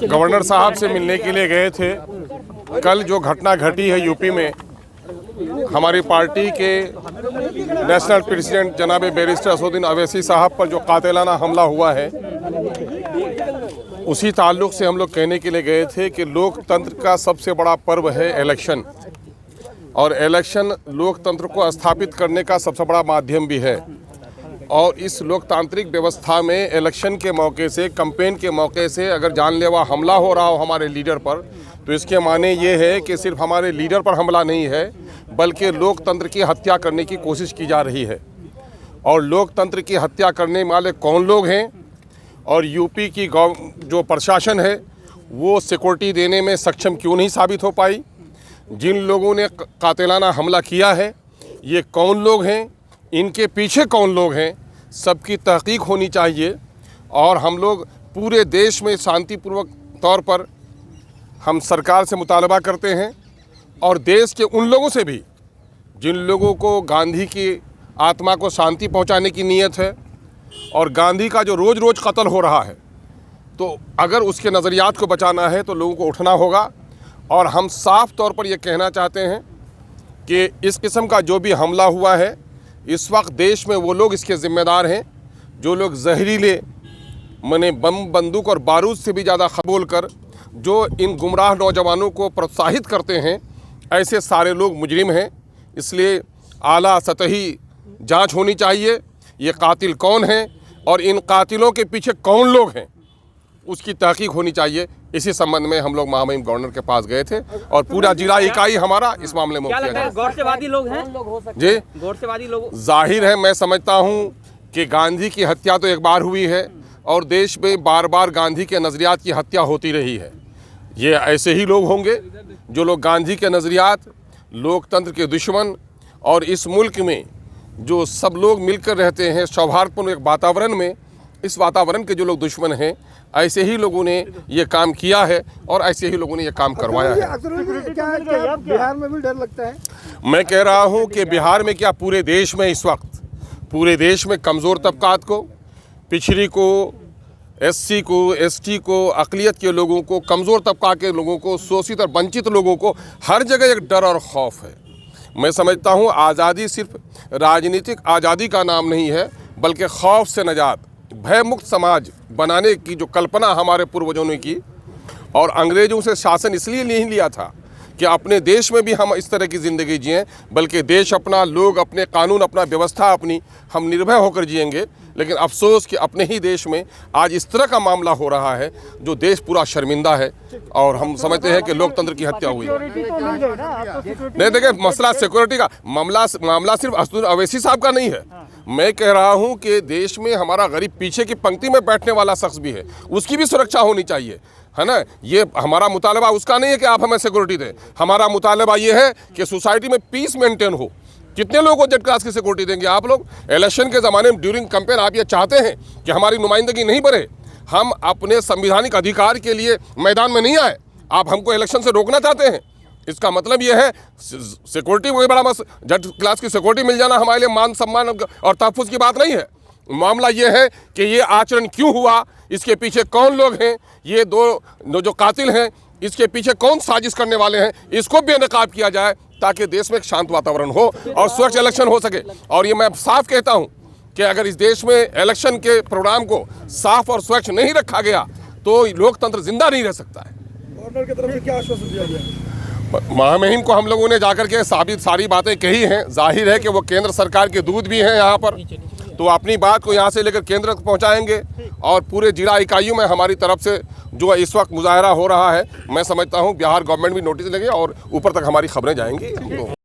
Governor साहब से मिलने के लिए गए थे। कल जो घटना घटी है यूपी में, हमारी पार्टी के नेशनल प्रेसिडेंट जनाब बैरिस्टर असदुद्दीन अवैसी साहब पर जो कातिलाना हमला हुआ है, उसी ताल्लुक़ से हम लोग कहने के लिए गए थे कि लोकतंत्र का सबसे बड़ा पर्व है इलेक्शन, और इलेक्शन लोकतंत्र को स्थापित करने का सबसे बड़ा माध्यम भी है। और इस लोकतांत्रिक व्यवस्था में इलेक्शन के मौके से, कैंपेन के मौके से अगर जानलेवा हमला हो रहा हो हमारे लीडर पर, तो इसके माने ये है कि सिर्फ हमारे लीडर पर हमला नहीं है, बल्कि लोकतंत्र की हत्या करने की कोशिश की जा रही है। और लोकतंत्र की हत्या करने वाले कौन लोग हैं, और यूपी की जो प्रशासन है वो सिक्योरिटी देने में सक्षम क्यों नहीं साबित हो पाई, जिन लोगों ने कातिलाना हमला किया है ये कौन लोग हैं, इनके पीछे कौन लोग हैं, सबकी तहकीक होनी चाहिए। और हम लोग पूरे देश में शांतिपूर्वक तौर पर हम सरकार से मुतालबा करते हैं, और देश के उन लोगों से भी जिन लोगों को गांधी की आत्मा को शांति पहुंचाने की नीयत है, और गांधी का जो रोज़ रोज़ कत्ल हो रहा है, तो अगर उसके नज़रियात को बचाना है तो लोगों को उठना होगा। और हम साफ तौर पर यह कहना चाहते हैं कि इस किस्म का जो भी हमला हुआ है, इस वक्त देश में वो लोग इसके ज़िम्मेदार हैं जो लोग जहरीले मने बम, बंदूक और बारूद से भी ज़्यादा खबोल कर जो इन गुमराह नौजवानों को प्रोत्साहित करते हैं, ऐसे सारे लोग मुजरिम हैं। इसलिए आला सतही जांच होनी चाहिए, ये कातिल कौन हैं और इन कातिलों के पीछे कौन लोग हैं, उसकी तहकीक होनी चाहिए। इसी संबंध में हम लोग महामहिम गवर्नर के पास गए थे, और पूरा जिला इकाई हमारा इस मामले में गौरसेवादी लोग हैं जी, गौरसेवादी लोग जाहिर है। मैं समझता हूँ कि गांधी की हत्या तो एक बार हुई है, और देश में बार बार गांधी के नज़रियात की हत्या होती रही है। ये ऐसे ही लोग होंगे जो लोग गांधी के नज़रियात, लोकतंत्र के दुश्मन, और इस मुल्क में जो सब लोग मिलकर रहते हैं सौहार्दपूर्ण एक वातावरण में, इस वातावरण के जो लोग दुश्मन हैं, ऐसे ही लोगों ने ये काम किया है और ऐसे ही लोगों ने ये काम करवाया है। बिहार में भी डर लगता है। मैं कह रहा हूँ कि बिहार में क्या, पूरे देश में इस वक्त पूरे देश में कमज़ोर तबकात को, पिछड़ी को, एससी को, एसटी को, अक़लियत के लोगों को, कमज़ोर तबका के लोगों को, शोषित और वंचित लोगों को हर जगह एक डर और खौफ है। मैं समझता हूँ आज़ादी सिर्फ राजनीतिक आज़ादी का नाम नहीं है, बल्कि खौफ से नजात, भय मुक्त समाज बनाने की जो कल्पना हमारे पूर्वजों ने की, और अंग्रेज़ों से शासन इसलिए नहीं लिया था कि अपने देश में भी हम इस तरह की ज़िंदगी जिएं, बल्कि देश अपना, लोग अपने, कानून अपना, व्यवस्था अपनी, हम निर्भय होकर जिएंगे। लेकिन अफसोस कि अपने ही देश में आज इस तरह का मामला हो रहा है जो देश पूरा शर्मिंदा है, और हम समझते हैं कि लोकतंत्र की हत्या हुई है। नहीं, देखिए, मसला सिक्योरिटी का मामला सिर्फ असदुद्दीन अवैसी साहब का नहीं है। मैं कह रहा हूं कि देश में हमारा गरीब पीछे की पंक्ति में बैठने वाला शख्स भी है, उसकी भी सुरक्षा होनी चाहिए, है ना। ये हमारा मुतालबा उसका नहीं है कि आप हमें सिक्योरिटी दें, हमारा मुतालबा ये है कि सोसाइटी में पीस मेंटेन हो। कितने लोगों को जेड क्लास की सिक्योरिटी देंगे आप लोग? इलेक्शन के ज़माने में ड्यूरिंग कैंपेन आप ये चाहते हैं कि हमारी नुमाइंदगी नहीं बढ़े, हम अपने संवैधानिक अधिकार के लिए मैदान में नहीं आए, आप हमको इलेक्शन से रोकना चाहते हैं। इसका मतलब यह है सिक्योरिटी कोई बड़ा जेड क्लास की सिक्योरिटी मिल जाना हमारे लिए मान सम्मान और तहफ़्फ़ुज़ की बात नहीं है। मामला ये है कि ये आचरण क्यों हुआ, इसके पीछे कौन लोग हैं, ये दो जो कातिल हैं इसके पीछे कौन साजिश करने वाले हैं, इसको बेनकाब किया जाए ताकि देश में एक शांत वातावरण हो और स्वच्छ इलेक्शन हो सके। और ये मैं साफ कहता हूँ कि अगर इस देश में इलेक्शन के प्रोग्राम को साफ और स्वच्छ नहीं रखा गया तो लोकतंत्र जिंदा नहीं रह सकता है। गवर्नर की तरफ से क्या आश्वासन दिया गया? महामहिम को हम लोगों ने जाकर के सारी बातें कही हैं। जाहिर है कि वो केंद्र सरकार के दूत भी हैं यहाँ पर, तो अपनी बात को यहाँ से लेकर केंद्र तक पहुँचाएंगे, और पूरे जिला इकाइयों में हमारी तरफ से जो इस वक्त मुजाहरा हो रहा है, मैं समझता हूँ बिहार गवर्नमेंट भी नोटिस लेंगे और ऊपर तक हमारी खबरें जाएंगी।